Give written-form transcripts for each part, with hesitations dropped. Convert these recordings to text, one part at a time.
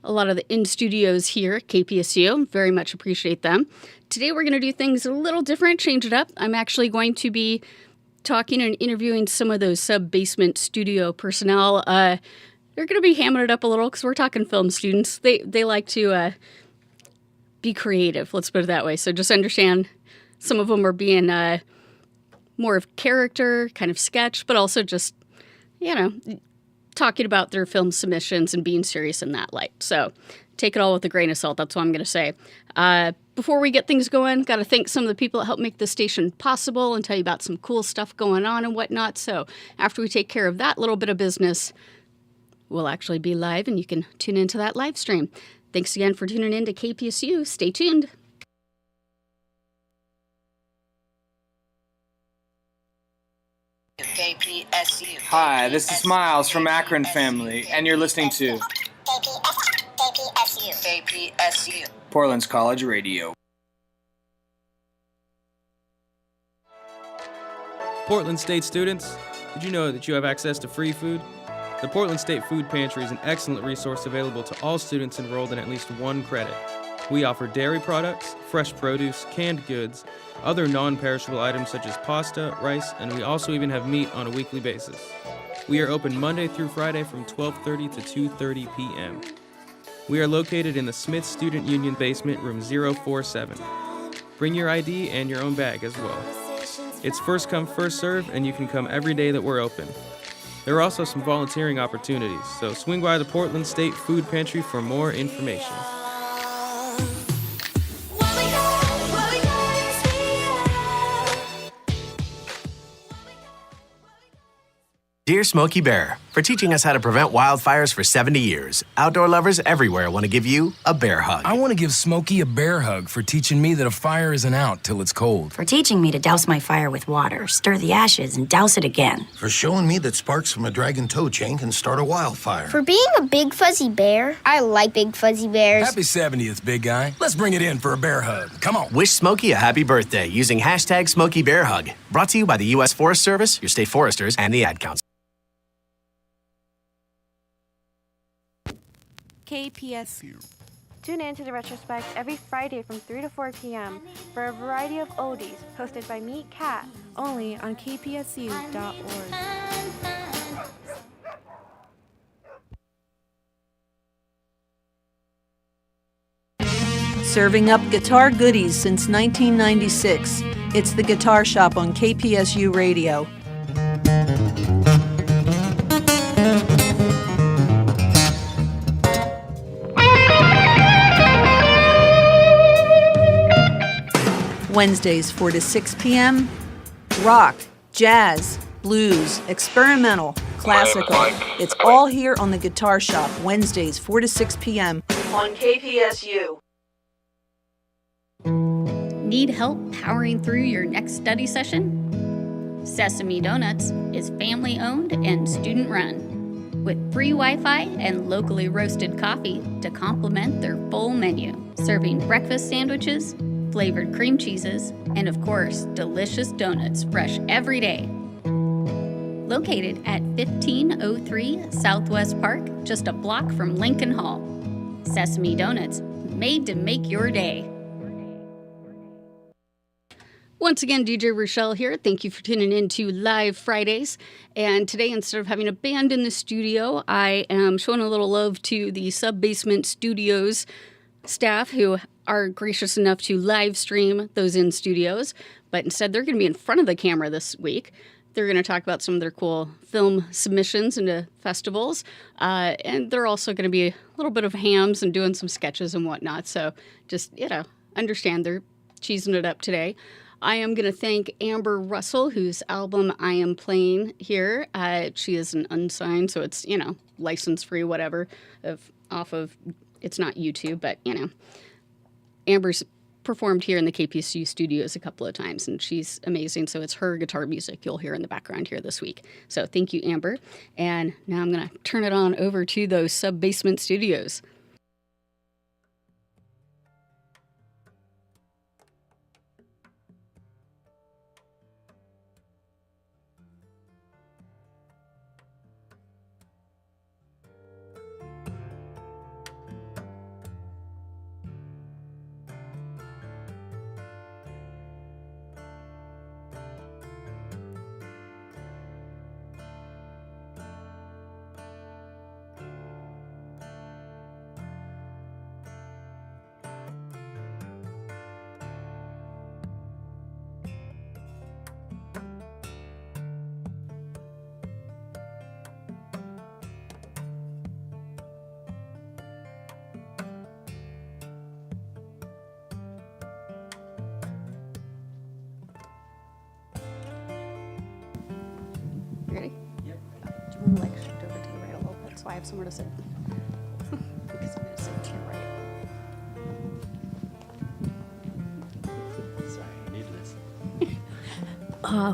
a lot of the in-studios here at KPSU. Very much appreciate them. Today we're going to do things a little different, change it up. I'm actually going to be talking and interviewing some of those sub-basement studio personnel. They're going to be hamming it up a little because we're talking film students. They like to be creative, let's put it that way. So just understand some of them are being more of character, kind of sketch, but also just, talking about their film submissions and being serious in that light. So take it all with a grain of salt. That's what I'm going to say. Before we get things going, got to thank some of the people that helped make this station possible and tell you about some cool stuff going on and whatnot. So after we take care of that little bit of business, we'll actually be live and you can tune into that live stream. Thanks again for tuning in to KPSU. Stay tuned. KPSU. Hi, this is Miles from Akron Family, and you're listening to KPSU. Portland's College Radio. Portland State students, did you know that you have access to free food? The Portland State Food Pantry is an excellent resource available to all students enrolled in at least one credit. We offer dairy products, fresh produce, canned goods, other non-perishable items such as pasta, rice, and we also even have meat on a weekly basis. We are open Monday through Friday from 12:30 to 2:30 p.m. We are located in the Smith Student Union basement, room 047. Bring your ID and your own bag as well. It's first come, first serve, and you can come every day that we're open. There are also some volunteering opportunities, so swing by the Portland State Food Pantry for more information. Dear Smokey Bear, for teaching us how to prevent wildfires for 70 years, outdoor lovers everywhere want to give you a bear hug. I want to give Smokey a bear hug for teaching me that a fire isn't out till it's cold. For teaching me to douse my fire with water, stir the ashes, and douse it again. For showing me that sparks from a dragon tow chain can start a wildfire. For being a big fuzzy bear. I like big fuzzy bears. Happy 70th, big guy. Let's bring it in for a bear hug. Come on. Wish Smokey a happy birthday using hashtag Smokey Bear Hug. Brought to you by the U.S. Forest Service, your state foresters, and the Ad Council. KPSU. Tune in to The Retrospect every Friday from 3 to 4 p.m. for a variety of oldies hosted by me, Kat, only on kpsu.org. Serving up guitar goodies since 1996. It's The Guitar Shop on KPSU Radio. Wednesdays, 4 to 6 p.m. Rock, jazz, blues, experimental, classical. It's all here on The Guitar Shop, Wednesdays, 4 to 6 p.m. on KPSU. Need help powering through your next study session? Sesame Donuts is family-owned and student-run, with free Wi-Fi and locally roasted coffee to complement their full menu, serving breakfast sandwiches, flavored cream cheeses, and of course, delicious donuts fresh every day. Located at 1503 Southwest Park, just a block from Lincoln Hall. Sesame Donuts, made to make your day. Once again, DJ Rachelle here. Thank you for tuning in to Live Fridays. And today, instead of having a band in the studio, I am showing a little love to the Sub-Basement Studios staff who are gracious enough to live stream those in studios, but instead they're going to be in front of the camera this week. They're going to talk about some of their cool film submissions into festivals, and they're also going to be a little bit of hams and doing some sketches and whatnot. So just, understand they're cheesing it up today. I am going to thank Amber Russell, whose album I am playing here. She is an unsigned, so it's, license-free, whatever, off of, it's not YouTube, but, Amber's performed here in the KPSU studios a couple of times, and she's amazing. So it's her guitar music you'll hear in the background here this week. So thank you, Amber. And now I'm going to turn it on over to those Sub-Basement Studios. have somewhere to sit. Because I'm going to sit to your right. Sorry, I need this.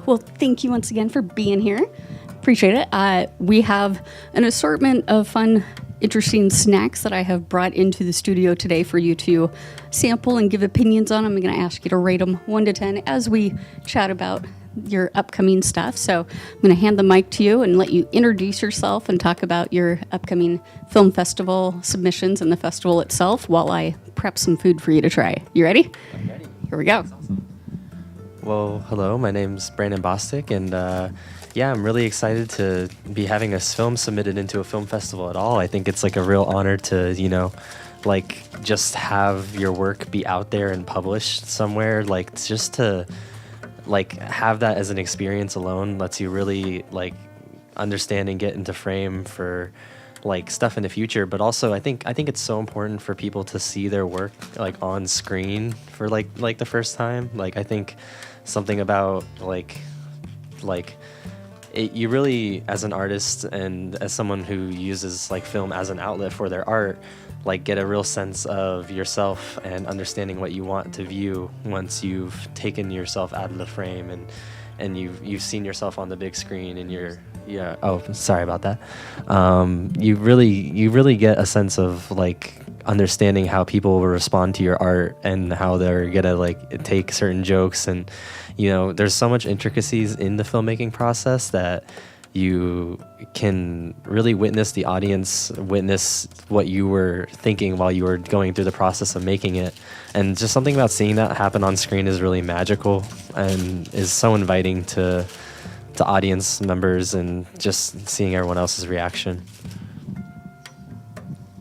Well, thank you once again for being here. Appreciate it. We have an assortment of fun, interesting snacks that I have brought into the studio today for you to sample and give opinions on. I'm going to ask you to rate them 1 to 10 as we chat about your upcoming stuff. So I'm going to hand the mic to you and let you introduce yourself and talk about your upcoming film festival submissions and the festival itself while I prep some food for you to try. You ready? I'm ready. Here we go. Well, hello, my name's Brandon Bostic, and I'm really excited to be having a film submitted into a film festival at all. I think it's like a real honor to, just have your work be out there and published somewhere. Like, just to, have that as an experience alone lets you really, understand and get into frame for, stuff in the future. But also, I think it's so important for people to see their work, on screen for, the first time. I think something about, you really, as an artist and as someone who uses film as an outlet for their art, get a real sense of yourself and understanding what you want to view once you've taken yourself out of the frame and you've seen yourself on the big screen and sorry about that. You really get a sense of understanding how people will respond to your art and how they're gonna take certain jokes, and there's so much intricacies in the filmmaking process that you can really witness the audience, witness what you were thinking while you were going through the process of making it. And just something about seeing that happen on screen is really magical and is so inviting to audience members, and just seeing everyone else's reaction.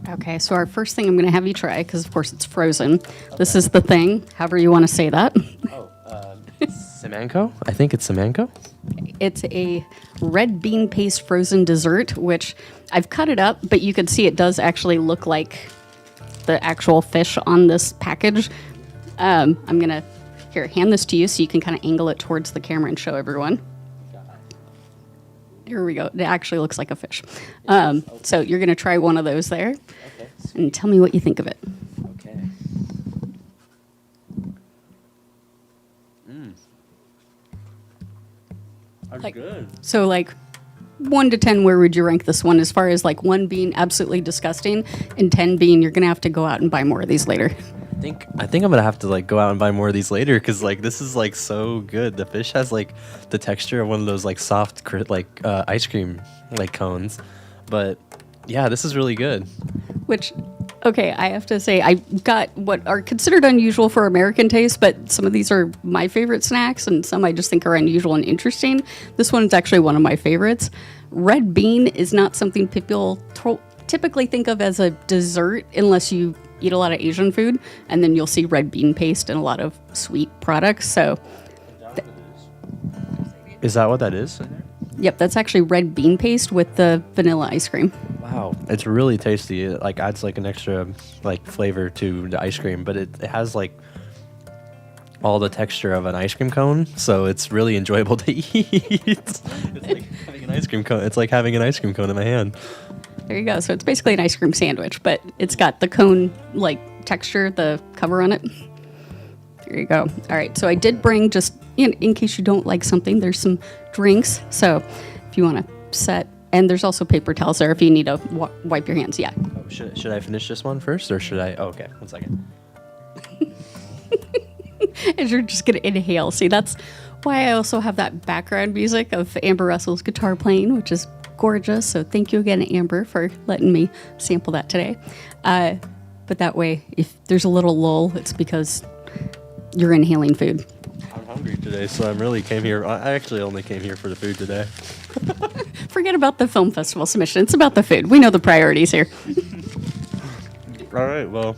Okay, so our first thing I'm going to have you try, because of course it's frozen. Okay. This is the thing, however you want to say that. Simanko? I think it's Simanko. It's a red bean paste frozen dessert, which I've cut it up, but you can see it does actually look like the actual fish on this package. I'm going to hand this to you so you can kind of angle it towards the camera and show everyone. Here we go. It actually looks like a fish. So you're going to try one of those there. Okay. And tell me what you think of it. Okay. That's good. So 1 to 10, where would you rank this one, as far as 1 being absolutely disgusting and 10 being you're going to have to go out and buy more of these later? I think I'm gonna have to go out and buy more of these later, because this is so good. The fish has the texture of one of those soft ice cream cones, but yeah, this is really good. Which, okay, I have to say I got what are considered unusual for American taste, but some of these are my favorite snacks, and some I just think are unusual and interesting. This one is actually one of my favorites. Red bean is not something people typically think of as a dessert unless you eat a lot of Asian food, and then you'll see red bean paste in a lot of sweet products. So, is that what that is? Yep, that's actually red bean paste with the vanilla ice cream. Wow, it's really tasty. It adds an extra flavor to the ice cream, but it has all the texture of an ice cream cone, so it's really enjoyable to eat. It's like having an ice cream cone. It's like having an ice cream cone in my hand. There you go. So it's basically an ice cream sandwich, but it's got the cone texture, the cover on it. There you go. All right. So I did bring, just in case you don't like something, there's some drinks. So if you want to set, and there's also paper towels there if you need to wipe your hands. Yeah. Oh, should I finish this one first, or should I? Oh, okay. 1 second. As you're just going to inhale. See, that's why I also have that background music of Amber Russell's guitar playing, which is gorgeous. So thank you again, Amber, for letting me sample that today. But that way, if there's a little lull, it's because you're inhaling food. I'm hungry today, so I actually only came here for the food today. Forget about the film festival submission. It's about the food. We know the priorities here. All right, well.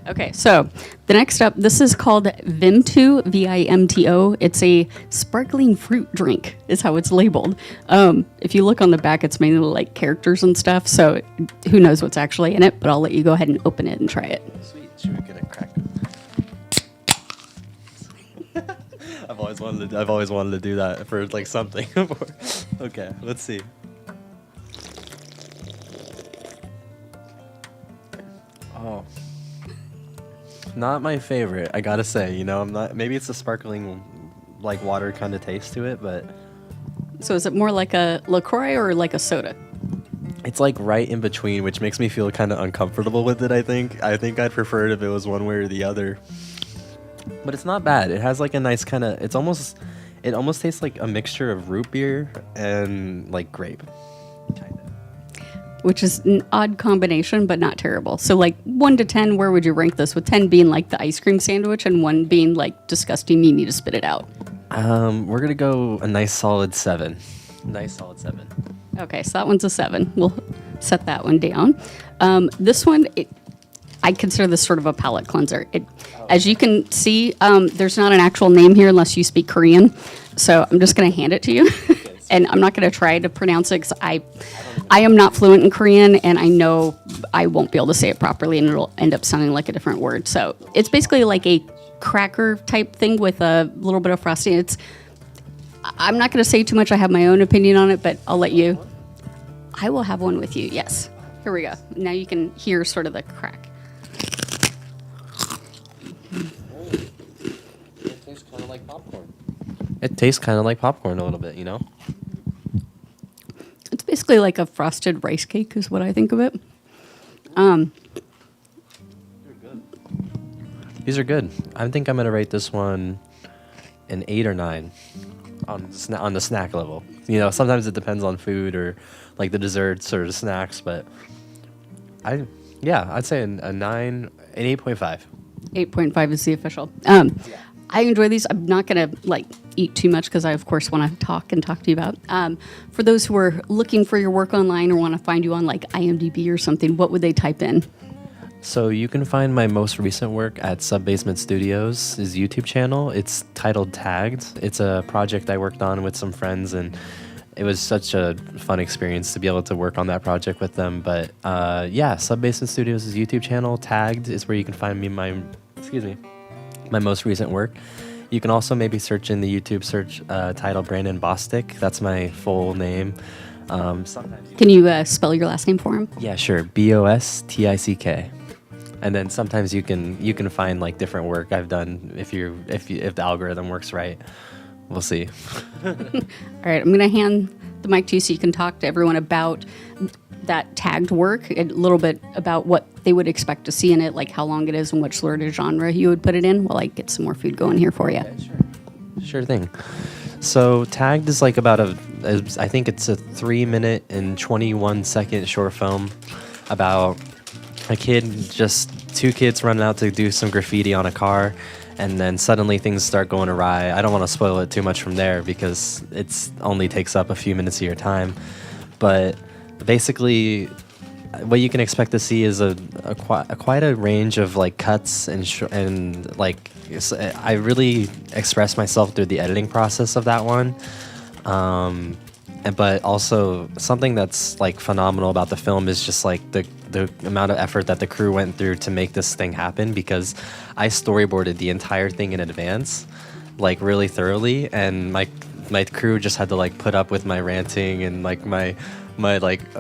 Okay, so the next up, this is called Vimto, Vimto. It's a sparkling fruit drink, is how it's labeled. If you look on the back, it's mainly characters and stuff, so who knows what's actually in it, but I'll let you go ahead and open it and try it. Sweet. Should we get a crack? I've always wanted to do that for something. Okay, let's see. Oh. Not my favorite, I gotta say. I'm not. Maybe it's a sparkling, like water kind of taste to it, but So is it more like a LaCroix or like a soda? it's like right in between, which makes me feel kind of uncomfortable with it. I think I'd prefer it if it was one way or the other. But it's not bad. It has like a nice kind of. It almost tastes like a mixture of root beer and like grape. Which is an odd combination, but not terrible. So like 1 to 10, where would you rank this? With 10 being like the ice cream sandwich and 1 being like disgusting, you need to spit it out. We're gonna go a nice solid 7. Okay, so that one's a 7. We'll set that one down. This one, I consider this sort of a palate cleanser. As you can see, there's not an actual name here unless you speak Korean. So I'm just going to hand it to you. And I'm not going to try to pronounce it because I am not fluent in Korean, and I know I won't be able to say it properly, and it'll end up sounding like a different word. So it's basically like a cracker type thing with a little bit of frosting. I'm not going to say too much. I have my own opinion on it, but I'll let you. I will have one with you. Yes. Here we go. Now you can hear sort of the crack. It tastes kind of like popcorn. It tastes kind of like popcorn a little bit, It's basically like a frosted rice cake is what I think of it. These are good. I think I'm going to rate this one an 8 or 9 on the snack level. Sometimes it depends on food or like the desserts or the snacks, but I'd say a 9, an 8.5. 8.5 is the official. I enjoy these. I'm not going to eat too much because I, of course, want to talk to you about. For those who are looking for your work online or want to find you on IMDb or something, what would they type in? So you can find my most recent work at Subbasement Studios' YouTube channel. It's titled Tagged. It's a project I worked on with some friends, and it was such a fun experience to be able to work on that project with them. But Subbasement Studios' YouTube channel, Tagged, is where you can find my most recent work. You can also maybe search in the YouTube search title Brandon Bostic. That's my full name. Can you spell your last name for him? Yeah, sure. Bostick. And then sometimes you can find different work I've done if the algorithm works right. We'll see. All right, I'm going to hand the mic to you so you can talk to everyone about that tagged work, a little bit about what they would expect to see in it, like how long it is and which sort of genre you would put it in, while I get some more food going here for you. Okay, sure thing. So Tagged is I think it's a 3-minute and 21-second short film about two kids running out to do some graffiti on a car, and then suddenly things start going awry. I don't want to spoil it too much from there because it only takes up a few minutes of your time. But basically, what you can expect to see is quite a range of cuts and I really expressed myself through the editing process of that one. But also something that's phenomenal about the film is just the amount of effort that the crew went through to make this thing happen, because I storyboarded the entire thing in advance, really thoroughly, and my crew just had to put up with my ranting and my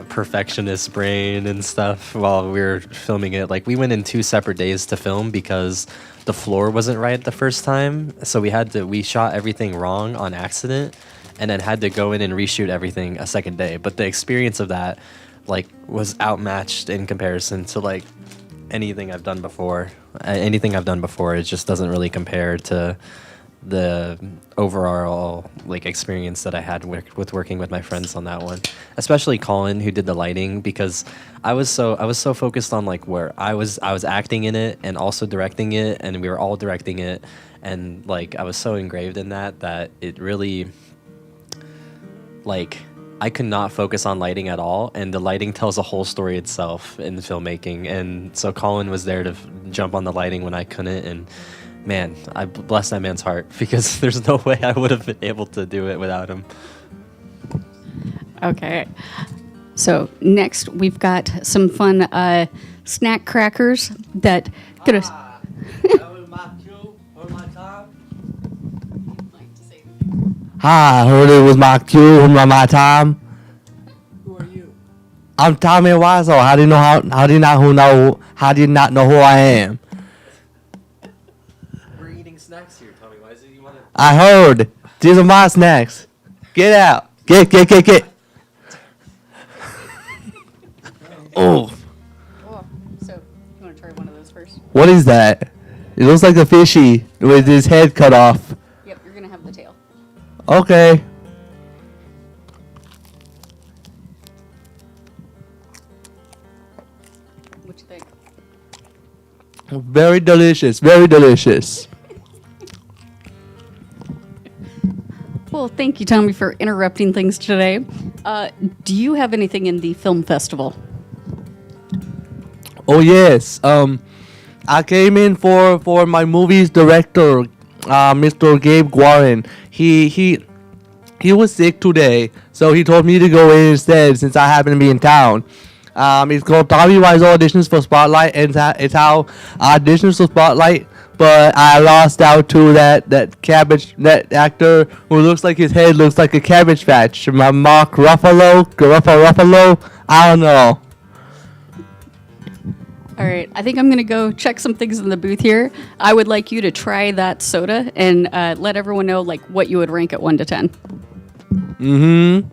perfectionist brain and stuff while we were filming it. We went in 2 separate days to film because the floor wasn't right the first time, so we shot everything wrong on accident, and then had to go in and reshoot everything a second day. But the experience of that was outmatched in comparison to anything I've done before. It just doesn't really compare to the overall experience that I had with working with my friends on that one, especially Colin, who did the lighting, because I was so focused on where I was acting in it and also directing it, and we were all directing it, and I was so engraved in that it really I could not focus on lighting at all, and the lighting tells a whole story itself in the filmmaking. And so Colin was there to jump on the lighting when I couldn't, and man, I bless that man's heart, because there's no way I would have been able to do it without him. Okay. So next we've got some fun snack crackers that could have... Hi, I heard it was my cue from my time. Who are you? I'm Tommy Wiseau. How do you not know who I am? We're eating snacks here, Tommy. Why is it you want to? I heard. These are my snacks. Get out. Get. Oh. So, you want to try one of those first? What is that? It looks like a fishy with his head cut off. Yep, you're going to have the tail. Okay. What you think? Very delicious. Very delicious. Well, thank you, Tommy, for interrupting things today. Do you have anything in the film festival? Oh yes. I came in for my movie's director, Mr. Gabe Guarin. He was sick today, so he told me to go in instead since I happen to be in town. It's called Tommy Wiseau Auditions for Spotlight, and it's how auditions for Spotlight. But I lost out to that actor who looks like his head looks like a cabbage patch. Mark Ruffalo. I don't know. All right, I think I'm going to go check some things in the booth here. I would like you to try that soda and let everyone know like what you would rank at 1 to 10. Mm-hmm.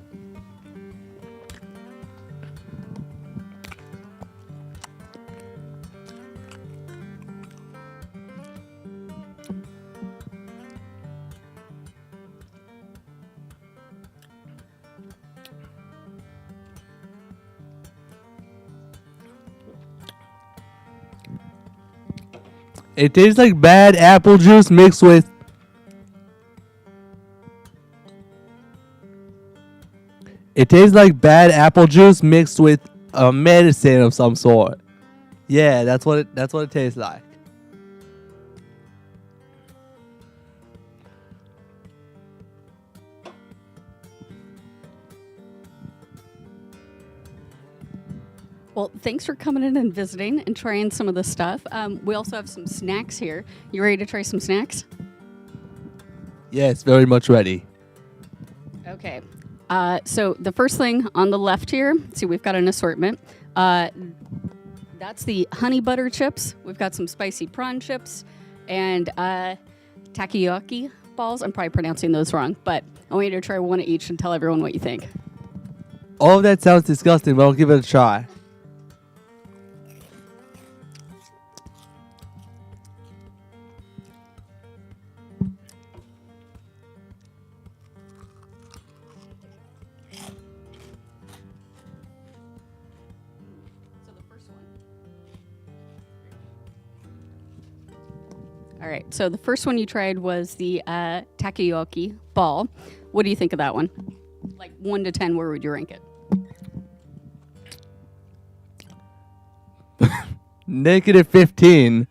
It tastes like bad apple juice mixed with... It tastes like bad apple juice mixed with a medicine of some sort. Yeah, that's what it tastes like. Well, thanks for coming in and visiting and trying some of the stuff. We also have some snacks here. You ready to try some snacks? Yes, very much ready. Okay. So the first thing on the left here, see, we've got an assortment. That's the honey butter chips. We've got some spicy prawn chips and takoyaki balls. I'm probably pronouncing those wrong, but I want you to try one of each and tell everyone what you think. All of that sounds disgusting, but I'll give it a try. All right, so the first one you tried was the takoyaki ball. What do you think of that one? Like 1 to 10, where would you rank it? -15.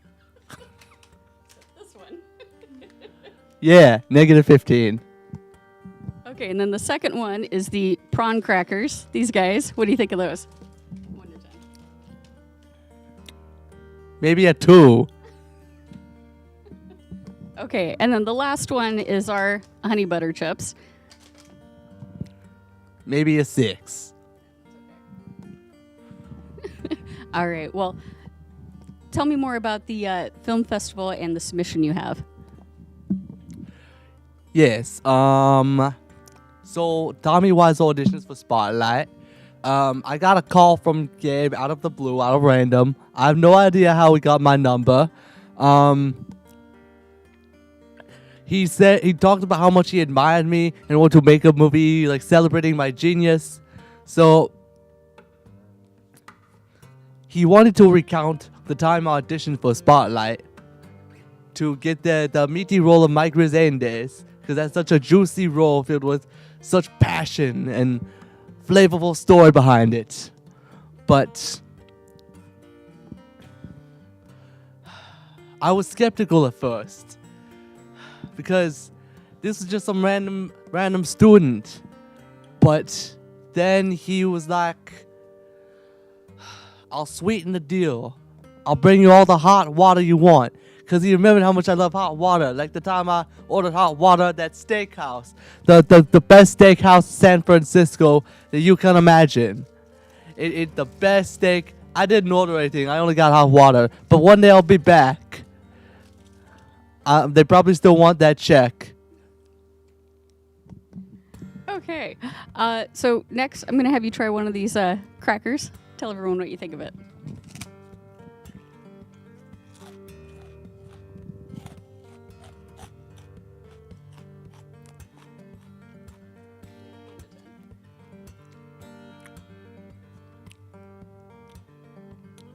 This one. Yeah, -15. Okay, and then the second one is the prawn crackers. These guys, what do you think of those? 1 to 10. Maybe a 2. Okay, and then the last one is our honey butter chips. Maybe a 6. All right, well, tell me more about the film festival and the submission you have. Yes, so Tommy Wiseau auditions for Spotlight. I got a call from Gabe out of the blue, out of random. I have no idea how he got my number. He talked about how much he admired me and wanted to make a movie like celebrating my genius. So he wanted to recount the time I auditioned for Spotlight to get the meaty role of Mike Resendez, because that's such a juicy role filled with such passion and flavorful story behind it. But I was skeptical at first, because this was just some random student. But then he was like, I'll sweeten the deal. I'll bring you all the hot water you want. Because he remembered how much I love hot water. Like the time I ordered hot water at that steakhouse. The best steakhouse in San Francisco that you can imagine. It's the best steak. I didn't order anything. I only got hot water. But one day I'll be back. They probably still want that check. Okay. So next, I'm going to have you try one of these crackers. Tell everyone what you think of it.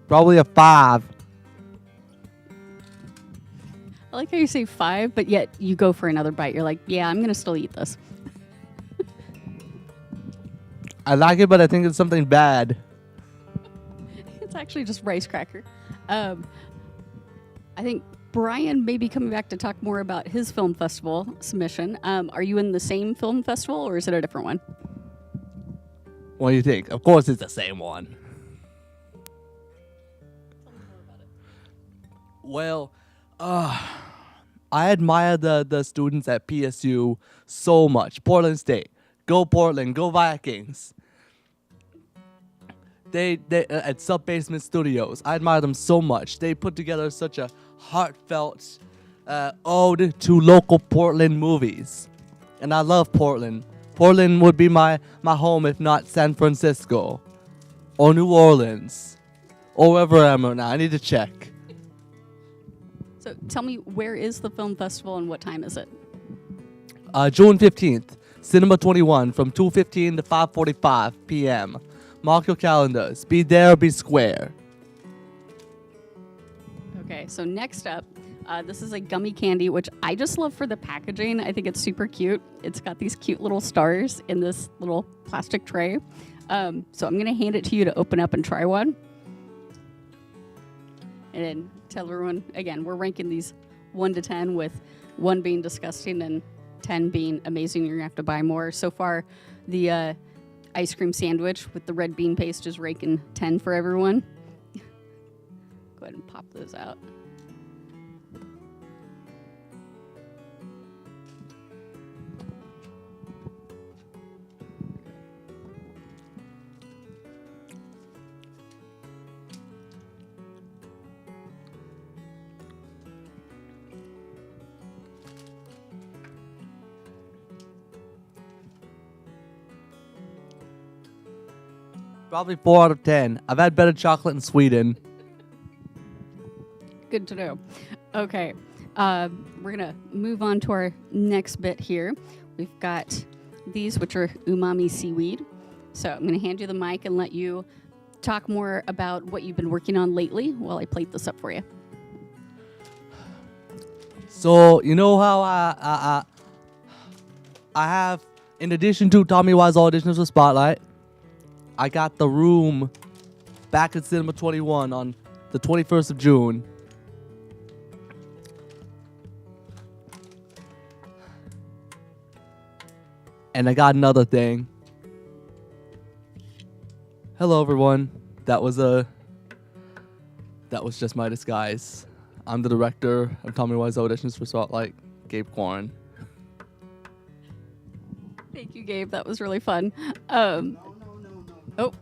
Probably a 5. I like how you say 5, but yet you go for another bite. You're like, yeah, I'm going to still eat this. I like it, but I think it's something bad. It's actually just rice cracker. I think Brian may be coming back to talk more about his film festival submission. Are you in the same film festival, or is it a different one? What do you think? Of course it's the same one. Well, I admire the students at PSU so much. Portland State. Go Portland. Go Vikings. They at Sub-Basement Studios. I admire them so much. They put together such a heartfelt ode to local Portland movies. And I love Portland. Portland would be my home if not San Francisco. Or New Orleans. Or wherever I am right now. I need to check. So tell me, where is the film festival and what time is it? June 15th, Cinema 21 from 2:15 to 5:45 p.m. Mark your calendars. Be there, be square. Okay, so next up, this is a gummy candy, which I just love for the packaging. I think it's super cute. It's got these cute little stars in this little plastic tray. So I'm going to hand it to you to open up and try one. And then tell everyone, again, we're ranking these 1 to 10, with 1 being disgusting and 10 being amazing. You're going to have to buy more. So far, the ice cream sandwich with the red bean paste is ranking 10 for everyone. Go ahead and pop those out. Probably 4 out of 10. I've had better chocolate in Sweden. Good to know. Okay, we're going to move on to our next bit here. We've got these, which are umami seaweed. So I'm going to hand you the mic and let you talk more about what you've been working on lately while I plate this up for you. So, you know how I have, in addition to Tommy Wise auditions for Spotlight, I got the room back at Cinema 21 on the 21st of June. And I got another thing. Hello, everyone. That was just my disguise. I'm the director of Tommy Wise auditions for Spotlight, Gabe Quarren. Thank you, Gabe. That was really fun. Oh.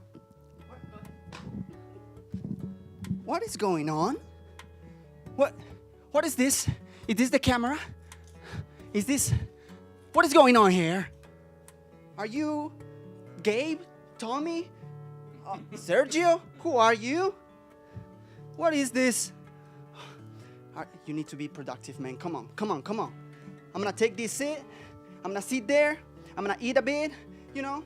What is going on? What is this? Is this the camera? What is going on here? Are you Gabe? Tommy? Sergio? Who are you? What is this? You need to be productive, man. Come on. I'm gonna take this seat. I'm gonna sit there. I'm gonna eat a bit, you know.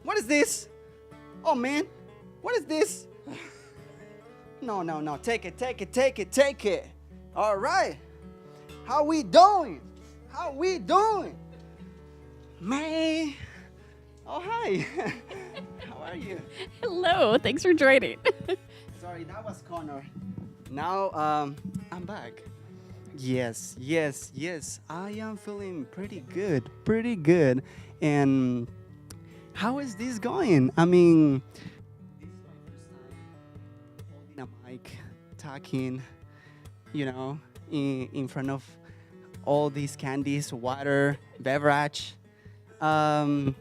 What is this? Oh, man. What is this? No. Take it. All right. How we doing? Man. Oh, hi. How are you? Hello. Thanks for joining. Sorry, that was Connor. Now, I'm back. Yes. I am feeling pretty good. And how is this going? I mean, this is my first time holding a mic, talking, you know, in front of all these candies, water, beverage. Yeah.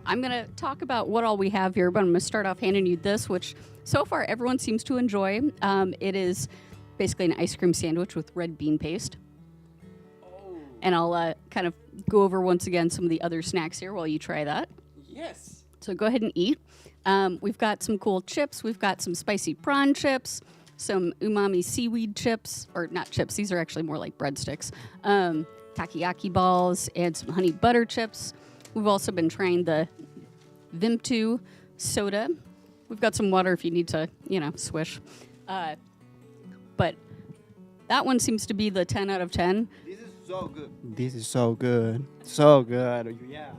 I'm going to talk about what all we have here, but I'm going to start off handing you this, which so far everyone seems to enjoy. It is basically an ice cream sandwich with red bean paste. And I'll kind of go over once again some of the other snacks here while you try that. Yes. So go ahead and eat. We've got some cool chips. We've got some spicy prawn chips, some umami seaweed chips, or not chips. These are actually more like breadsticks. Takoyaki balls and some honey butter chips. We've also been trying the Vimto soda. We've got some water if you need to, swish. But that one seems to be the 10 out of 10. This is so good. This is so good. So good. Yeah.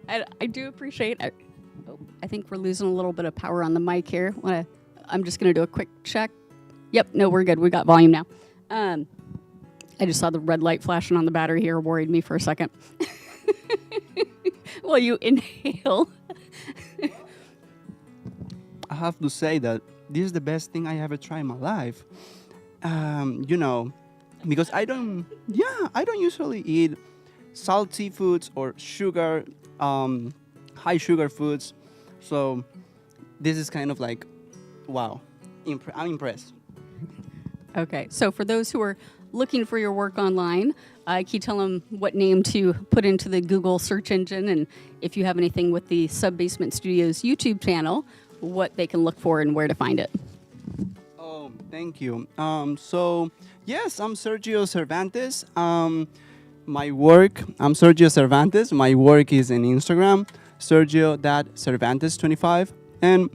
I do appreciate it. I think we're losing a little bit of power on the mic here. I'm just going to do a quick check. Yep, no, we're good. We got volume now. I just saw the red light flashing on the battery here. Worried me for a second. Well, you inhale. I have to say that this is the best thing I ever tried in my life. Because I don't usually eat salty foods or sugar, high sugar foods. So this is kind of like, wow, I'm impressed. Okay, so for those who are looking for your work online, can you tell them what name to put into the Google search engine, and if you have anything with the Sub-Basement Studios YouTube channel, what they can look for and where to find it? Oh, thank you. So, yes, I'm Sergio Cervantes. I'm Sergio Cervantes. My work is in Instagram, Sergio.Cervantes25. And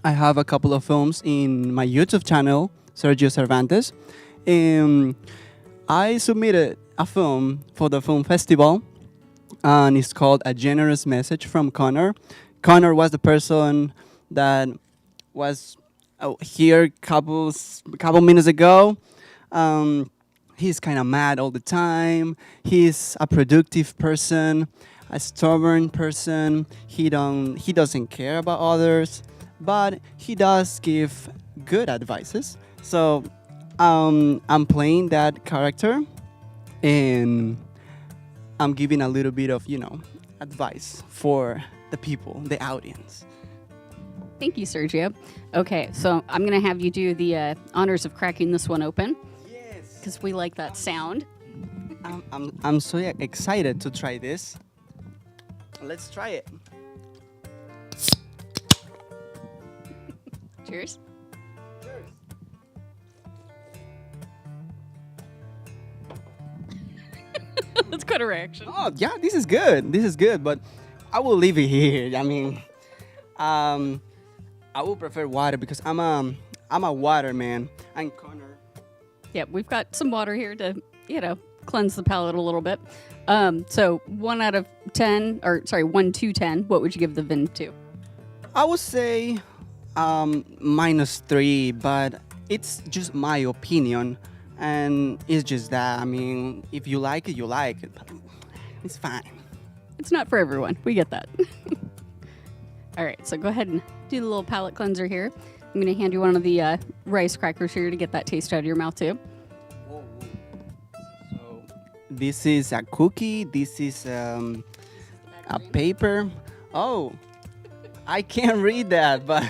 I have a couple of films in my YouTube channel, Sergio Cervantes. I submitted a film for the film festival, and it's called A Generous Message from Connor. Connor was the person that was here a couple minutes ago. He's kind of mad all the time. He's a productive person, a stubborn person. He doesn't care about others, but he does give good advices. So I'm playing that character, and I'm giving a little bit of, advice for the people, the audience. Thank you, Sergio. Okay, so I'm going to have you do the honors of cracking this one open. Yes. Because we like that sound. I'm so excited to try this. Let's try it. Cheers. That's quite a reaction. Oh, yeah, this is good, but I will leave it here. I mean, I will prefer water because I'm a water man. And Connor. Yeah, we've got some water here to, cleanse the palate a little bit. So 1 to 10, what would you give the Vin to? I would say -3, but it's just my opinion. And it's just that, I mean, if you like it, you like it. But it's fine. It's not for everyone. We get that. All right, so go ahead and do the little palate cleanser here. I'm going to hand you one of the rice crackers here to get that taste out of your mouth, too. Whoa. So this is a cookie. This is a paper. Oh, I can't read that, but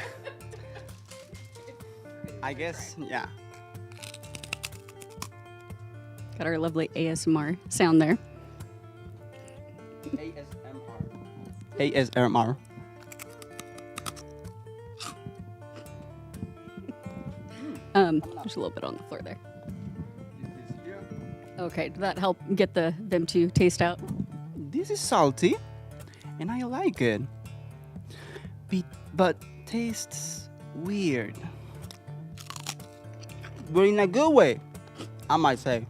I guess, yeah. Got our lovely ASMR sound there. ASMR. There's a little bit on the floor there. Okay, did that help get them to taste out? This is salty, and I like it. But tastes weird. But in a good way, I might say.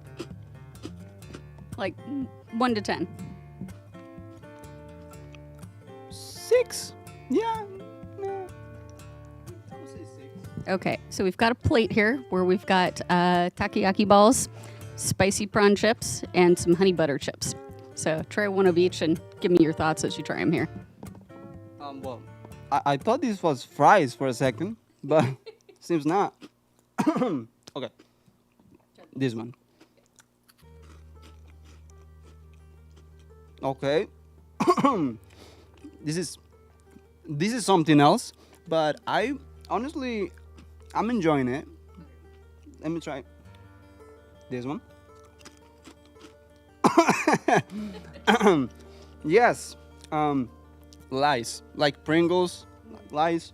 Like 1 to 10. 6. Yeah. Okay, so we've got a plate here where we've got takoyaki balls, spicy prawn chips, and some honey butter chips. So try one of each and give me your thoughts as you try them here. Well, I thought this was fries for a second, but seems not. Okay. This one. Okay. this is something else, but I'm enjoying it. Let me try this one. Yes, lice, like Pringles, lice.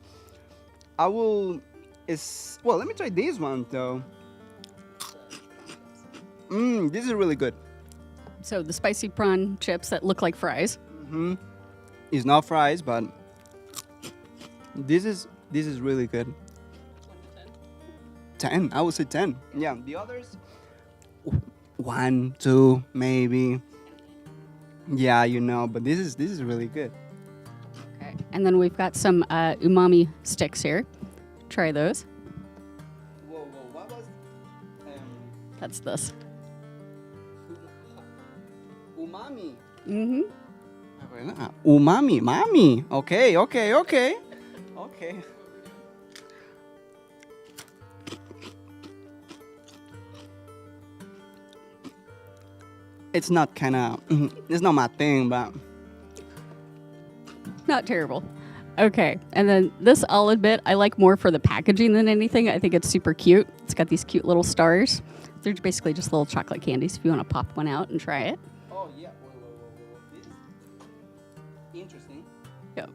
Well, let me try this one though. This is really good. So the spicy prawn chips that look like fries. It's not fries, but this is really good. 10, I would say 10. Yeah, the others, 1, 2, maybe. Yeah, but this is really good. Okay. And then we've got some umami sticks here. Try those. Whoa, what was? That's this. Umami. Mm-hmm. Umami, mami. Okay. It's not it's not my thing, but Not terrible. Okay, and then this I'll admit I like more for the packaging than anything. I think it's super cute. It's got these cute little stars. They're basically just little chocolate candies if you want to pop one out and try it. oh yeah, whoa. This is interesting. Yep.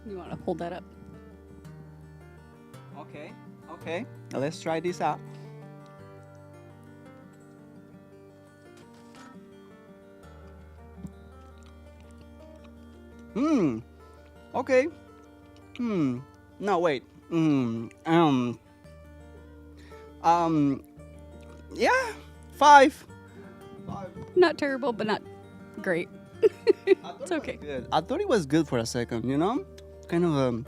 You want to hold that up? Okay. Now let's try this out. Okay. No, wait. Yeah, 5. Not terrible, but not great. It's okay. Good. I thought it was good for a second, kind of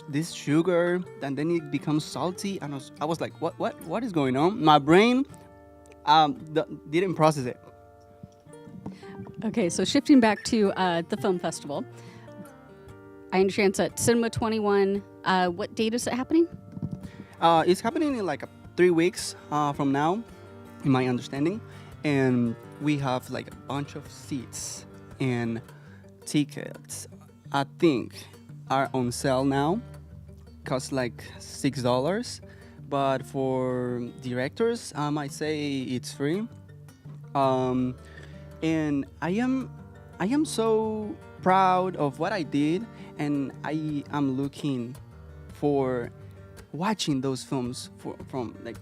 this sugar, and then it becomes salty, and I was like, what is going on? My brain didn't process it. Okay, so shifting back to the film festival, I understand it's at Cinema 21. What date is it happening? It's happening in like 3 weeks from now, in my understanding, and we have like a bunch of seats and tickets. I think are on sale now. Cost like $6, but for directors, I might say it's free. And I am so proud of what I did, and I am looking for watching those films from like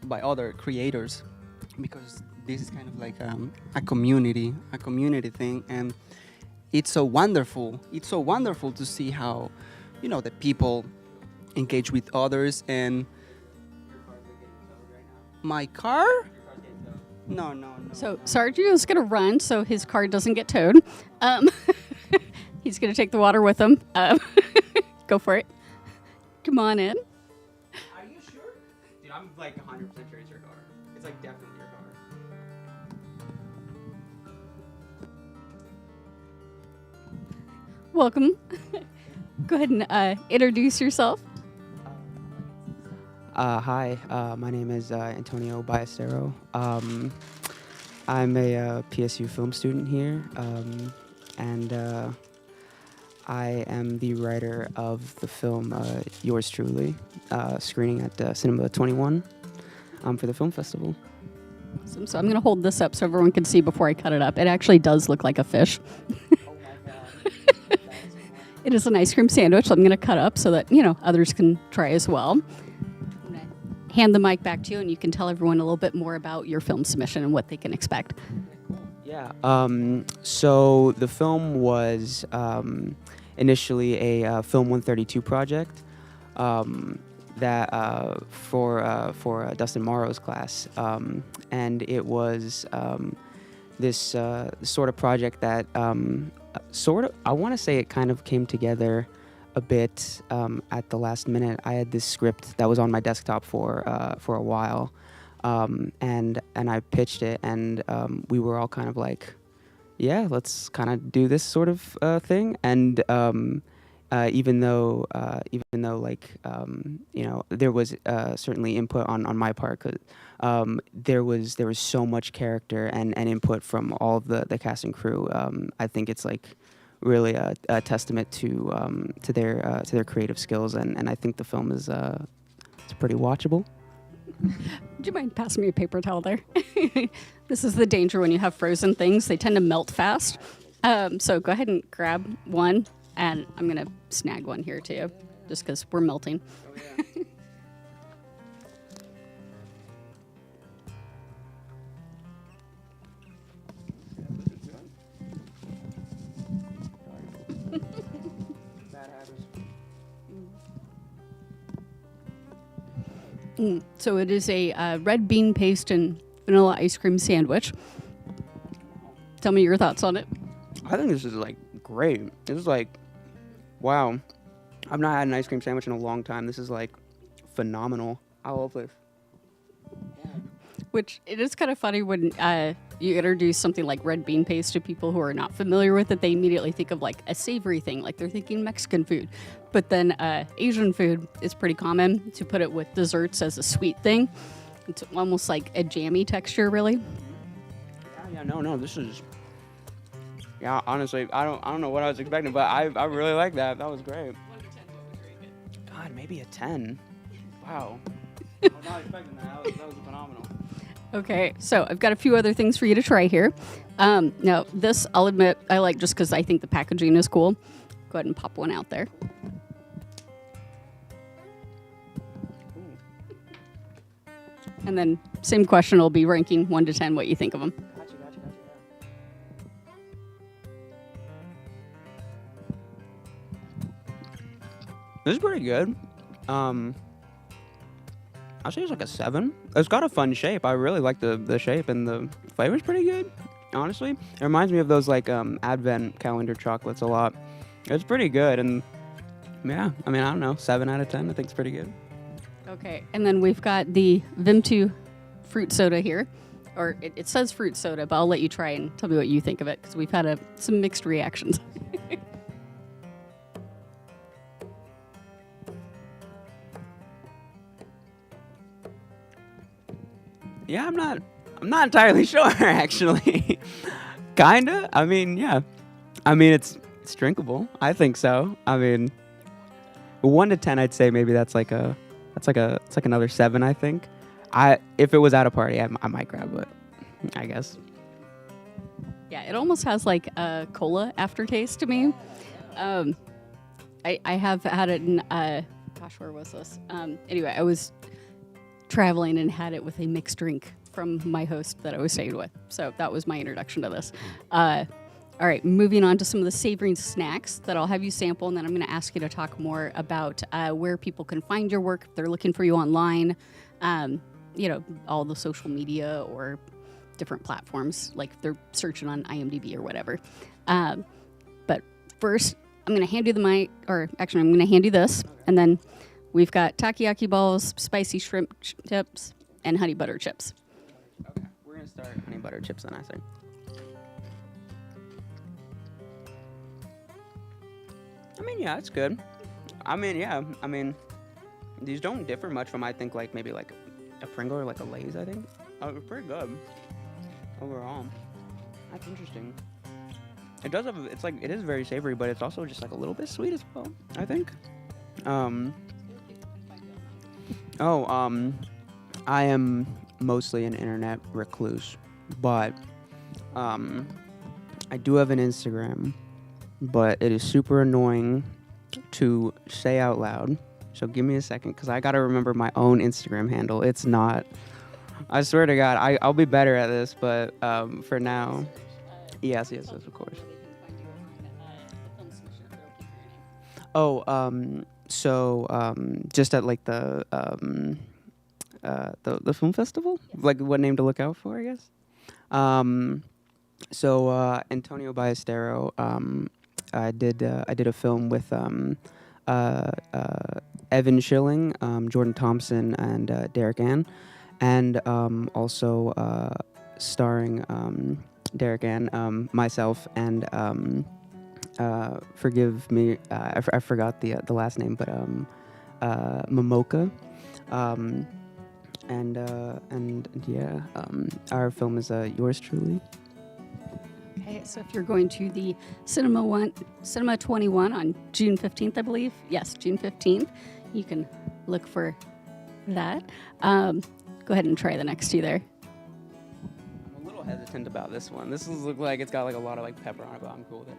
by other creators, because this is kind of like a community thing, and it's so wonderful to see how the people engage with others. And my car? No. So Sergio's going to run so his car doesn't get towed. He's going to take the water with him. Go for it. Come on in. Are you sure? Dude, I'm like 100% sure it's your car. It's like definitely your car. Welcome. Go ahead and introduce yourself. Hi, my name is Antonio Ballestero. I'm a PSU film student here, and I am the writer of the film Yours Truly, screening at Cinema 21 for the film festival. Awesome. So I'm going to hold this up so everyone can see before I cut it up. It actually does look like a fish. It is an ice cream sandwich. So I'm going to cut up so that, others can try as well. I'm going to hand the mic back to you, and you can tell everyone a little bit more about your film submission and what they can expect. Yeah. So the film was initially a Film 132 project that for Dustin Morrow's class, and it was this sort of project that I want to say it kind of came together a bit at the last minute. I had this script that was on my desktop for a while, and I pitched it, and we were all kind of like, yeah, let's kind of do this sort of thing. And even though like there was certainly input on my part, 'cause there was so much character and input from all of the cast and crew. I think it's like really a testament to their creative skills, and I think the film is it's pretty watchable. Would you mind passing me a paper towel there? This is the danger when you have frozen things. They tend to melt fast. So go ahead and grab one, and I'm going to snag one here too, just because we're melting. So it is a red bean paste and vanilla ice cream sandwich. Tell me your thoughts on it. I think this is like great. This is like, wow. I've not had an ice cream sandwich in a long time. This is like phenomenal. I love this. Which it is kind of funny when you introduce something like red bean paste to people who are not familiar with it. They immediately think of like a savory thing, like they're thinking Mexican food. But then Asian food is pretty common to put it with desserts as a sweet thing. It's almost like a jammy texture, really. No, this is. Yeah, honestly, I don't know what I was expecting, but I really like that. That was great. God, maybe a 10. Wow. I was not expecting that. That was phenomenal. Okay, so I've got a few other things for you to try here. Now, this, I'll admit, I like just because I think the packaging is cool. Go ahead and pop one out there. And then, same question, will be ranking 1 to 10 what you think of them. Gotcha. This is pretty good. I'll say it's like a 7. It's got a fun shape. I really like the shape, and the flavor's pretty good, honestly. It reminds me of those like advent calendar chocolates a lot. It's pretty good, and yeah, I mean, I don't know, 7 out of 10, I think it's pretty good. Okay, and then we've got the Vimto fruit soda here. Or it says fruit soda, but I'll let you try and tell me what you think of it, because we've had some mixed reactions. Yeah, I'm not entirely sure actually. Kinda. I mean, yeah. I mean, it's drinkable. I think so. I mean, 1 to 10, I'd say maybe it's like another 7. I think. If it was at a party, I might grab it. I guess. Yeah, it almost has like a cola aftertaste to me. I have had it in. Gosh, where was this? Anyway, I was traveling and had it with a mixed drink from my host that I was staying with. So that was my introduction to this. All right, moving on to some of the savory snacks that I'll have you sample, and then I'm going to ask you to talk more about where people can find your work if they're looking for you online, all the social media or different platforms, like if they're searching on IMDb or whatever. But first, I'm going to hand you the mic, or actually, I'm going to hand you this, and then we've got takoyaki balls, spicy shrimp chips, and honey butter chips. Okay, we're going to start honey butter chips then, I think. I mean, yeah, it's good. I mean, yeah, these don't differ much from, I think, like maybe like a Pringle or like a Lay's, I think. It's pretty good overall. That's interesting. It does have, it is very savory, but it's also just like a little bit sweet as well, I think. I am mostly an internet recluse, but I do have an Instagram, but it is super annoying to say out loud. So give me a second, because I got to remember my own Instagram handle. It's not, I swear to God, I'll be better at this, but for now, yes, of course. Just at like the film festival, like what name to look out for, I guess. Antonio Ballestero, I did a film with Evan Schilling, Jordan Thompson, and Derek Ann, and also starring Derek Ann, myself, and forgive me, I forgot the last name, but Momoka. Our film is yours truly. Okay, so if you're going to the Cinema 21 on June 15th, I believe. Yes, June 15th. You can look for that. Go ahead and try the next two there. I'm a little hesitant about this one. This looks like it's got like a lot of like pepper on it, but I'm cool with it.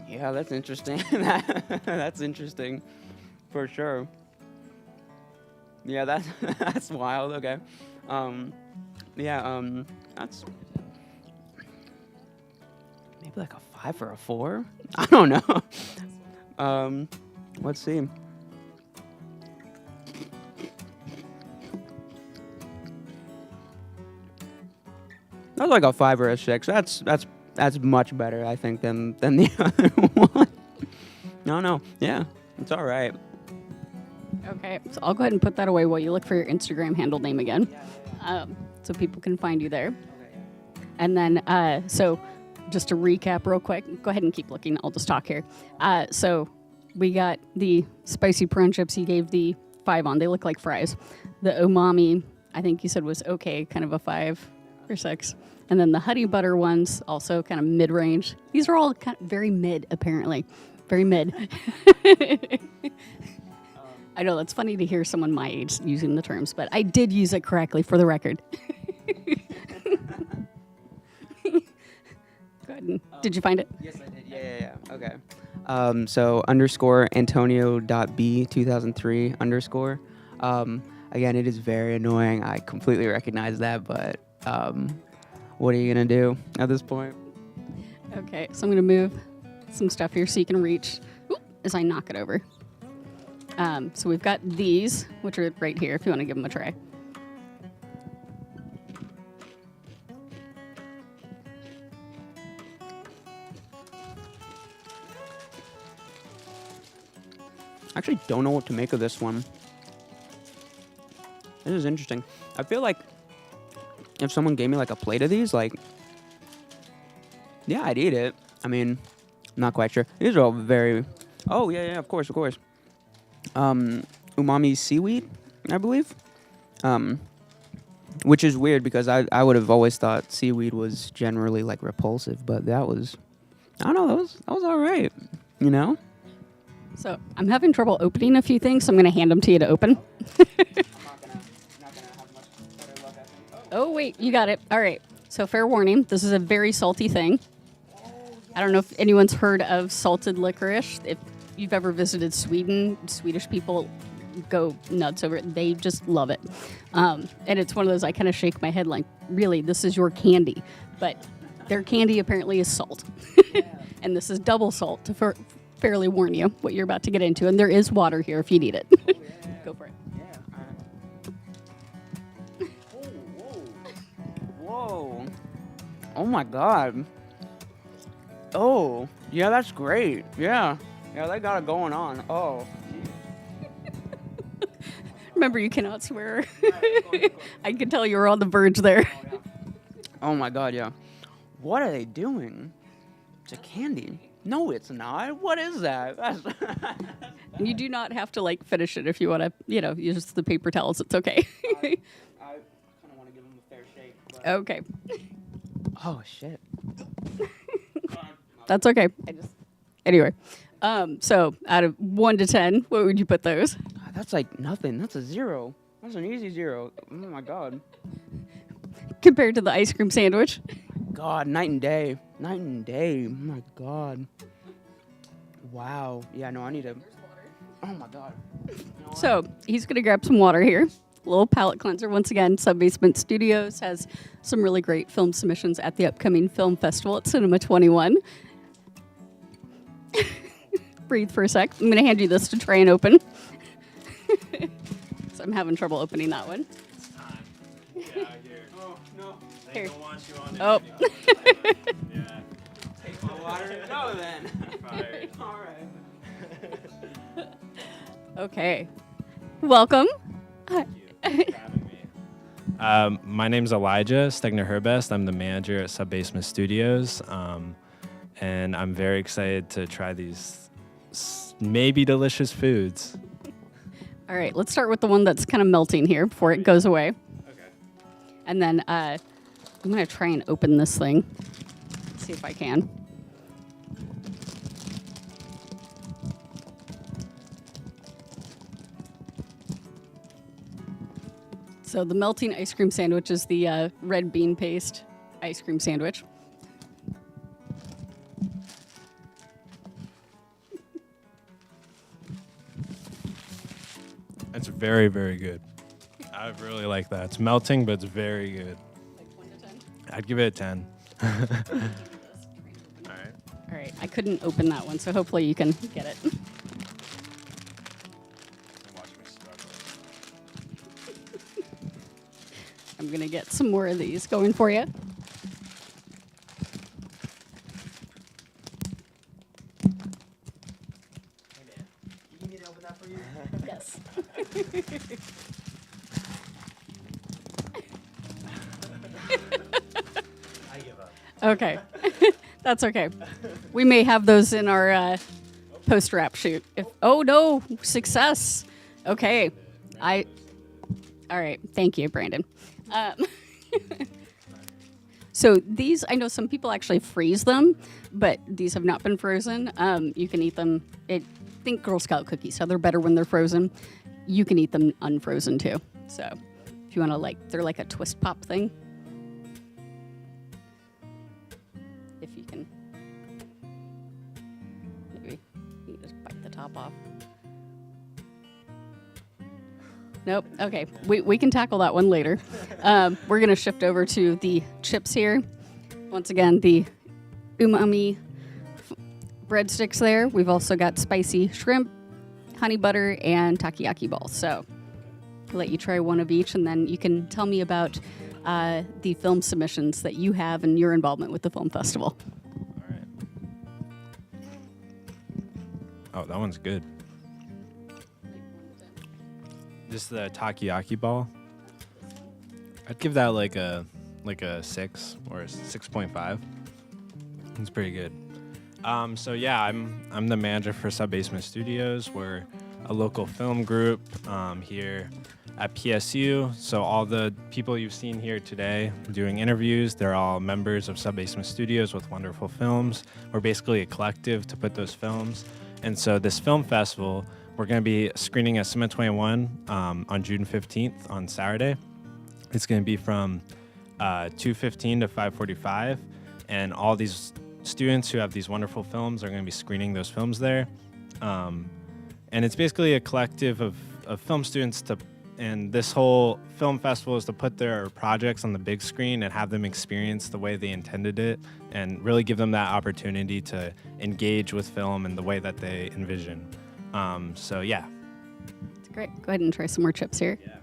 Yeah, that's interesting. That's interesting, for sure. Yeah, that's wild. Okay. That's maybe like a 5 or a 4. I don't know. Let's see. That's like a 5 or a 6. That's much better, I think, than the other one. No, yeah, it's all right. Okay, so I'll go ahead and put that away while you look for your Instagram handle name again, so people can find you there. And then, so just to recap real quick, go ahead and keep looking. I'll just talk here. So we got the spicy prawn chips. You gave the 5 on. They look like fries. The umami, I think you said was okay, kind of a 5 or 6. And then the honey butter ones, also kind of mid-range. These are all kind of very mid, apparently. Very mid. I know, that's funny to hear someone my age using the terms, but I did use it correctly for the record. Good. Did you find it? Yes, I did. Yeah. Okay. So _ Antonio.b 2003 _ again, it is very annoying. I completely recognize that, but what are you going to do at this point? Okay, so I'm going to move some stuff here so you can reach as I knock it over. So we've got these, which are right here if you want to give them a try. I actually don't know what to make of this one. This is interesting. I feel like if someone gave me like a plate of these, like, yeah, I'd eat it. I mean, I'm not quite sure. These are all very, oh, yeah, of course. Umami seaweed, I believe. Which is weird because I would have always thought seaweed was generally like repulsive, but that was, I don't know, that was all right, you know? So I'm having trouble opening a few things, so I'm going to hand them to you to open. Oh, wait, you got it. All right. So fair warning, this is a very salty thing. I don't know if anyone's heard of salted licorice. If you've ever visited Sweden, Swedish people go nuts over it. They just love it. And it's one of those I kind of shake my head like, really, this is your candy. But their candy apparently is salt. And this is double salt to fairly warn you what you're about to get into. And there is water here if you need it. Go for it. Whoa. Oh my God. Oh, yeah, that's great. Yeah, they got it going on. Oh. Remember, you cannot swear. I could tell you were on the verge there. Oh my God, yeah. What are they doing? It's a candy. No, it's not. What is that? You do not have to like finish it if you want to, use the paper towels. It's okay. I kind of want to give them a fair shake. But... Okay. Oh, shit. That's okay. Anyway, so out of 1 to 10, what would you put those? That's like nothing. That's a 0. That's an easy 0. Oh my God. Compared to the ice cream sandwich? God, night and day. Night and day. Oh my God. Wow. Yeah, no, I need to. Oh my God. So he's going to grab some water here. A little palate cleanser. Once again, Subbasement Studios has some really great film submissions at the upcoming film festival at Cinema 21. Breathe for a sec. I'm going to hand you this to try and open. So I'm having trouble opening that one. It's time. Get out of here. Oh, no. They don't want you on Oh. Yeah. Take my water. No, then. Fired. All right. Okay. Welcome. Thank you for having me. My name's Elijah Stegner-Herbest. I'm the manager at Subbasement Studios, and I'm very excited to try these maybe delicious foods. All right, let's start with the one that's kind of melting here before it goes away. Okay. And then I'm going to try and open this thing. See if I can. So the melting ice cream sandwich is the red bean paste ice cream sandwich. It's very, very good. I really like that. It's melting, but it's very good. Like 1 to 10? I'd give it a 10. All right. All right, I couldn't open that one, so hopefully you can get it. I'm going to get some more of these going for you. You need me to open that for you? Yes. I give up. Okay. That's okay. We may have those in our post-wrap shoot. Oh, no. Success. Okay. All right. Thank you, Brandon. So these, I know some people actually freeze them, but these have not been frozen. You can eat them. Think Girl Scout cookies, so they're better when they're frozen. You can eat them unfrozen too. So if you want to they're like a twist pop thing. If you can, maybe you can just bite the top off. Nope. Okay. We can tackle that one later. We're going to shift over to the chips here. Once again, the umami breadsticks there. We've also got spicy shrimp, honey butter, and takoyaki balls. So I'll let you try one of each, and then you can tell me about the film submissions that you have and your involvement with the film festival. All right. Oh, that one's good. Just the takoyaki ball. I'd give that like a 6 or a 6.5. It's pretty good. So yeah, I'm the manager for Subbasement Studios. We're a local film group here at PSU. So all the people you've seen here today doing interviews, they're all members of Subbasement Studios with wonderful films. We're basically a collective to put those films. And so this film festival, we're going to be screening at Summit 21 on June 15th on Saturday. It's going to be from 2:15 to 5:45, and all these students who have these wonderful films are going to be screening those films there. And it's basically a collective of film students and this whole film festival is to put their projects on the big screen and have them experience the way they intended it and really give them that opportunity to engage with film in the way that they envision. So yeah. That's great. Go ahead and try some more chips here. Yeah.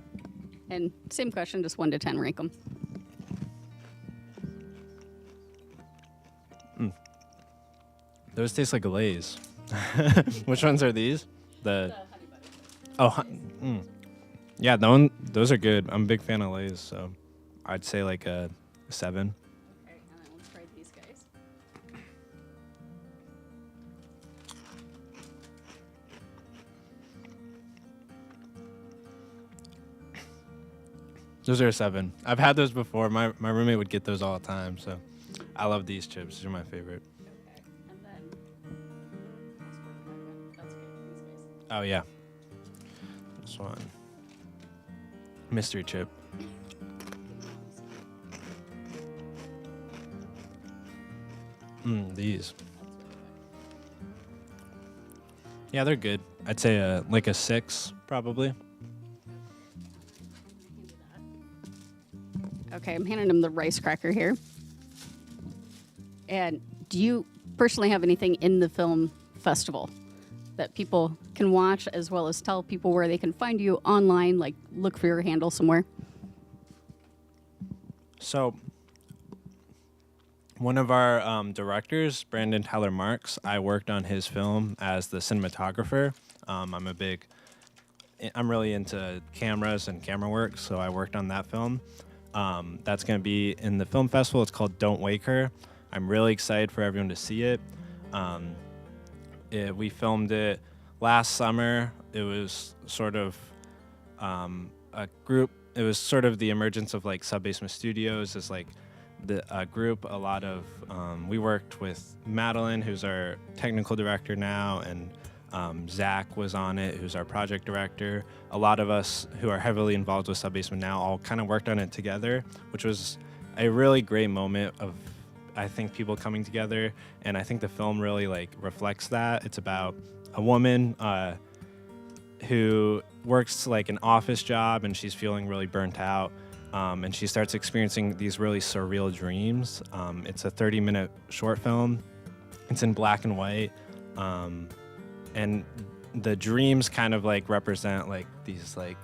And same question, just 1 to 10, rank them. Those taste like Lay's. Which ones are these? The honey butter. Yeah, those are good. I'm a big fan of Lay's, so I'd say like a 7. Okay, and then let's try these guys. Those are a 7. I've had those before. My roommate would get those all the time, so I love these chips. These are my favorite. Okay, and then that's good. These guys. Oh yeah. This one. Mystery chip. These. Yeah, they're good. I'd say like a 6, probably. Okay, I'm handing him the rice cracker here. And do you personally have anything in the film festival that people can watch, as well as tell people where they can find you online, like look for your handle somewhere? So one of our directors, Brandon Tyler Marks, I worked on his film as the cinematographer. I'm a big I'm really into cameras and camera work, so I worked on that film. That's going to be in the film festival. It's called Don't Wake Her. I'm really excited for everyone to see it. We filmed it last summer. It was sort of a group. It was sort of the emergence of like Sub-Basement Studios as like the group. A lot of we worked with Madeline, who's our technical director now, and Zach was on it, who's our project director. A lot of us who are heavily involved with Sub-Basement now all kind of worked on it together, which was a really great moment of, I think, people coming together. And I think the film really like reflects that. It's about a woman who works like an office job, and she's feeling really burnt out. And she starts experiencing these really surreal dreams. It's a 30-minute short film. It's in black and white. And the dreams kind of like represent like these like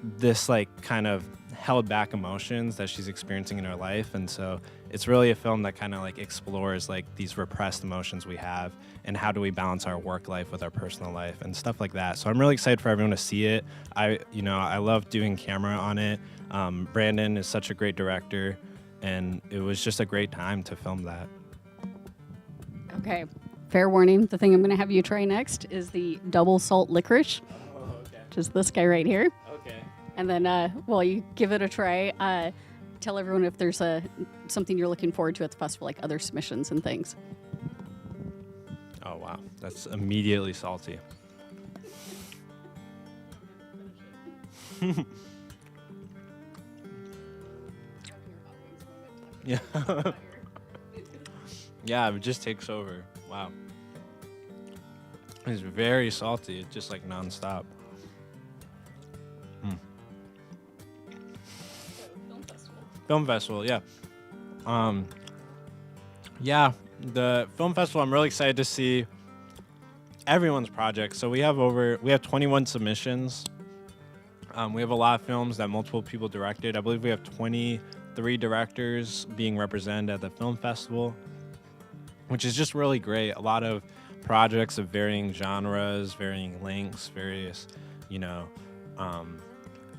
this like kind of held back emotions that she's experiencing in her life. And so it's really a film that kind of like explores like these repressed emotions we have and how do we balance our work life with our personal life and stuff like that. So I'm really excited for everyone to see it. I love doing camera on it. Brandon is such a great director, and it was just a great time to film that. Okay. Fair warning, the thing I'm going to have you try next is the double salt licorice. Oh, okay. Which is this guy right here. Okay. And then while you give it a try, tell everyone if there's something you're looking forward to at the festival, like other submissions and things. Oh, wow. That's immediately salty. Yeah. Yeah, it just takes over. Wow. It's very salty. It's just like nonstop. Film festival, yeah. Yeah, the film festival, I'm really excited to see everyone's project. So we have 21 submissions. We have a lot of films that multiple people directed. I believe we have 23 directors being represented at the film festival, which is just really great. A lot of projects of varying genres, varying lengths, various,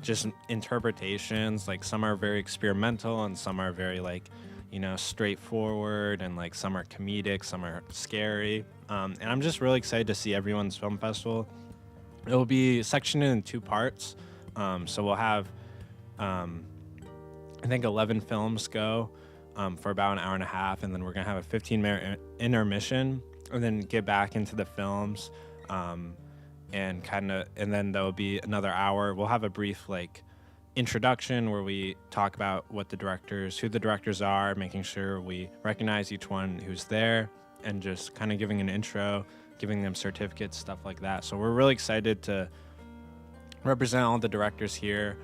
just interpretations. Like some are very experimental and some are very like, straightforward, and like some are comedic, some are scary. And I'm just really excited to see everyone's film festival. It will be sectioned in 2 parts. So we'll have, I think 11 films go for about an hour and a half, and then we're gonna have a 15-minute intermission, and then get back into the films, and then there'll be another hour. We'll have a brief like introduction where we talk about who the directors are, making sure we recognize each one who's there, and just kind of giving an intro, giving them certificates, stuff like that. So we're really excited to represent all the directors here.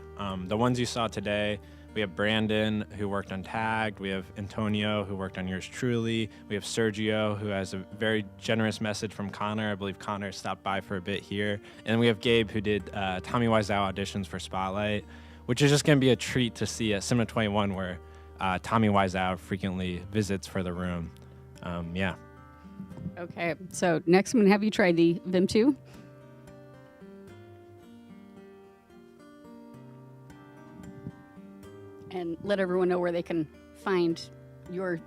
The ones you saw today, we have Brandon, who worked on Tagged. We have Antonio, who worked on Yours Truly. We have Sergio, who has a very generous message from Connor. I believe Connor stopped by for a bit here. And we have Gabe, who did Tommy Wiseau auditions for Spotlight, which is just going to be a treat to see at Cinema 21, where Tommy Wiseau frequently visits for the room. Yeah. Okay, so next I'm going to have you try the Vim 2. And let everyone know where they can find your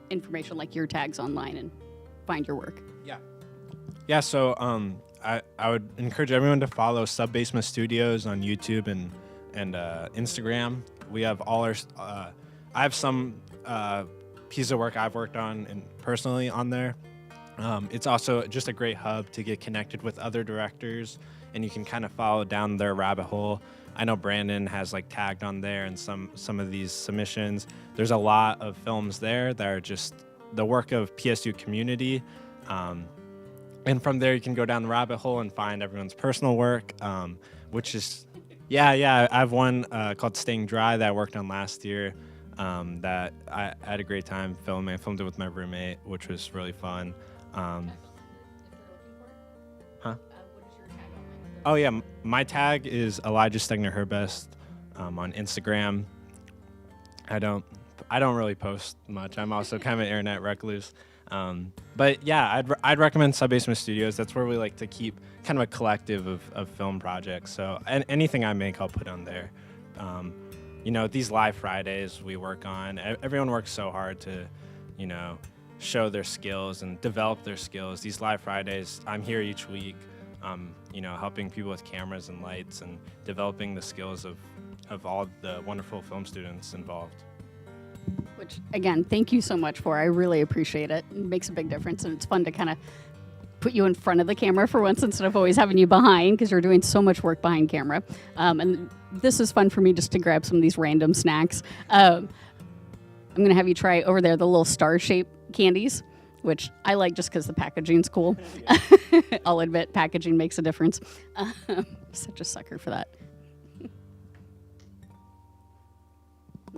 information, like your tags online, and find your work. Yeah, so I would encourage everyone to follow Sub-Basement Studios on YouTube and Instagram. We have all our, I have some pieces of work I've worked on and personally on there. It's also just a great hub to get connected with other directors, and you can kind of follow down their rabbit hole. I know Brandon has like tagged on there and some of these submissions. There's a lot of films there that are just the work of PSU community. And from there you can go down the rabbit hole and find everyone's personal work, which is, yeah. I have one called Staying Dry that I worked on last year that I had a great time filming. I filmed it with my roommate, which was really fun. Oh yeah, my tag is Elijah Stegner Herbest on Instagram. I don't I don't really post much. I'm also kind of an internet recluse. But yeah, I'd recommend Sub Basement Studios. That's where we like to keep kind of a collective of film projects. So anything I make, I'll put on there. You know, these live Fridays we work on, everyone works so hard to, you know, show their skills and develop their skills. These live Fridays, I'm here each week, you know, helping people with cameras and lights and developing the skills of all the wonderful film students involved. Which, again, thank you so much for. I really appreciate it. It makes a big difference, and it's fun to kind of put you in front of the camera for once instead of always having you behind, because you're doing so much work behind camera. And this is fun for me just to grab some of these random snacks. I'm going to have you try over there the little star-shaped candies, which I like just because the packaging's cool. I'll admit, packaging makes a difference. Such a sucker for that.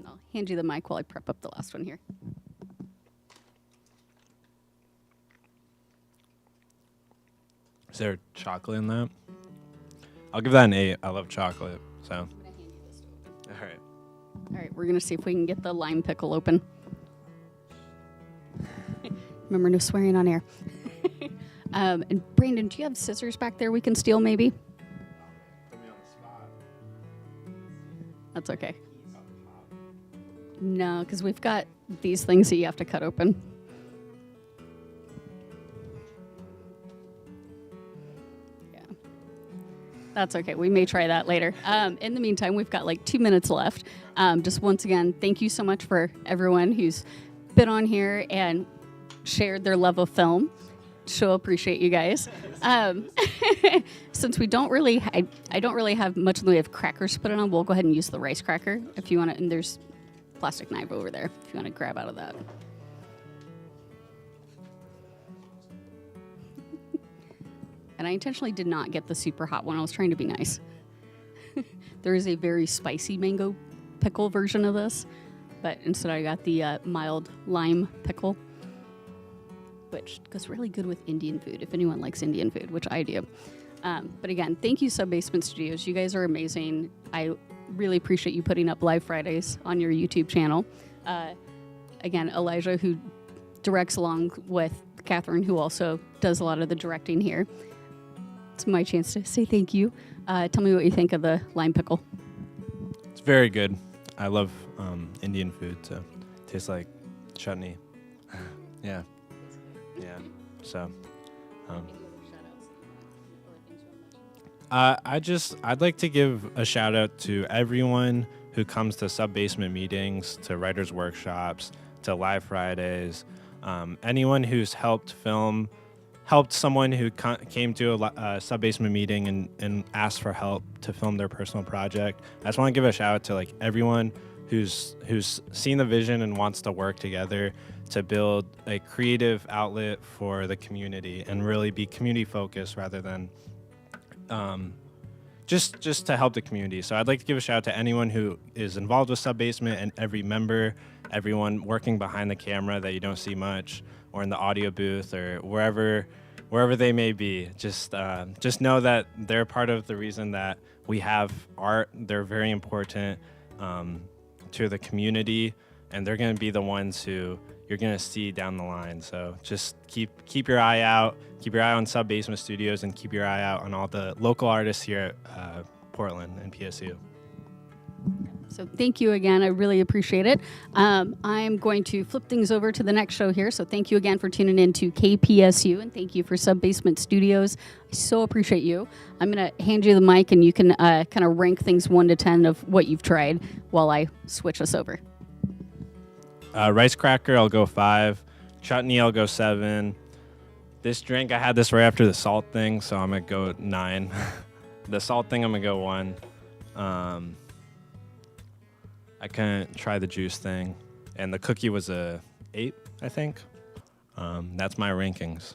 I'll hand you the mic while I prep up the last one here. Is there chocolate in that? I'll give that an 8. I love chocolate, so. I'm going to hand you this to open. All right. All right, we're going to see if we can get the lime pickle open. Remember, no swearing on air. And Brandon, do you have scissors back there we can steal maybe? Put me on the spot. That's okay. No, because we've got these things that you have to cut open. Yeah. That's okay. We may try that later. In the meantime, we've got like 2 minutes left. Just once again, thank you so much for everyone who's been on here and shared their love of film. So appreciate you guys. Since we don't really, I don't really have much in the way of crackers to put it on, we'll go ahead and use the rice cracker if you want to. And there's a plastic knife over there if you want to grab out of that. And I intentionally did not get the super hot one. I was trying to be nice. There is a very spicy mango pickle version of this, but instead I got the mild lime pickle, which goes really good with Indian food, if anyone likes Indian food, which I do. But again, thank you, Sub Basement Studios. You guys are amazing. I really appreciate you putting up live Fridays on your YouTube channel. Again, Elijah, who directs along with Catherine, who also does a lot of the directing here. It's my chance to say thank you. Tell me what you think of the lime pickle. It's very good. I love Indian food, so it tastes like chutney. Yeah. Yeah. So, I'd like to give a shout out to everyone who comes to Sub Basement meetings, to writers' workshops, to live Fridays, anyone who's helped someone who came to a Sub Basement meeting and asked for help to film their personal project. I just want to give a shout out to like everyone who's seen the vision and wants to work together to build a creative outlet for the community and really be community focused rather than just to help the community. So I'd like to give a shout out to anyone who is involved with Sub Basement and every member, everyone working behind the camera that you don't see much, or in the audio booth, or wherever they may be. Just know that they're part of the reason that we have art. They're very important to the community, and they're going to be the ones who you're going to see down the line. So just keep your eye out. Keep your eye on Sub Basement Studios, and keep your eye out on all the local artists here at Portland and PSU. So thank you again. I really appreciate it. I'm going to flip things over to the next show here. So thank you again for tuning in to KPSU, and thank you for Sub Basement Studios. I so appreciate you. I'm going to hand you the mic, and you can kind of rank things 1 to 10 of what you've tried while I switch us over. Rice cracker, I'll go 5. Chutney, I'll go 7. This drink, I had this right after the salt thing, so I'm going to go 9. The salt thing, I'm going to go 1. I couldn't try the juice thing. And the cookie was a 8, I think. That's my rankings.